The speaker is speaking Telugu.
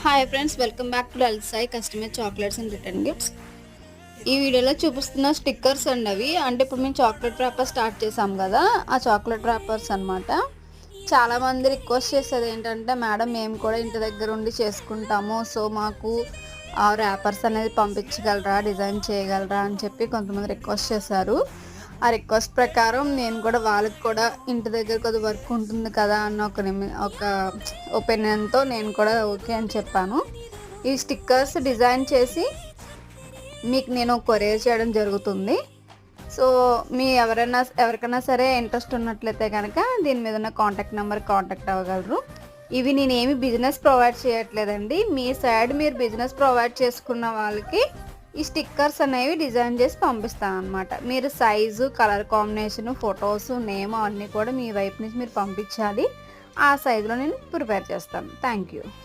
Hi friends, welcome back to అల్సాయి customer chocolates and return gifts. ఈ వీడియోలో చూపిస్తున్న స్టిక్కర్స్ అండి అవి. అంటే ఇప్పుడు మేము చాక్లెట్ ర్యాపర్ స్టార్ట్ చేసాం కదా, ఆ చాక్లెట్ ర్యాపర్స్ అనమాట. చాలామంది రిక్వెస్ట్ చేసేది ఏంటంటే, మేడం మేము కూడా ఇంటి దగ్గర ఉండి చేసుకుంటాము, సో మాకు ఆ ర్యాపర్స్ అనేది పంపించగలరా, డిజైన్ చేయగలరా అని చెప్పి కొంతమంది రిక్వెస్ట్ చేశారు. ఆ రిక్వెస్ట్ ప్రకారం నేను కూడా వాళ్ళకి కూడా ఇంటి దగ్గర కొద్ది వర్క్ ఉంటుంది కదా అన్న ఒక ఒపీనియన్తో నేను కూడా ఓకే అని చెప్పాను. ఈ స్టిక్కర్స్ డిజైన్ చేసి మీకు నేను కొరియర్ చేయడం జరుగుతుంది. సో ఎవరికైనా సరే ఇంట్రెస్ట్ ఉన్నట్లయితే కనుక దీని మీద ఉన్న కాంటాక్ట్ నెంబర్ కాంటాక్ట్ అవ్వగలరు. ఇవి నేనేమి బిజినెస్ ప్రొవైడ్ చేయట్లేదండి. మీ సైడ్ మీరు బిజినెస్ ప్రొవైడ్ చేసుకున్న వాళ్ళకి ఈ స్టిక్కర్స్ అనేవి డిజైన్ చేసి పంపిస్తాను అనమాట. మీరు size, colour combination, photos, name అన్నీ కూడా మీ వైపు నుంచి మీరు పంపించాలి. ఆ సైజులో నేను ప్రిపేర్ చేస్తాను. Thank you.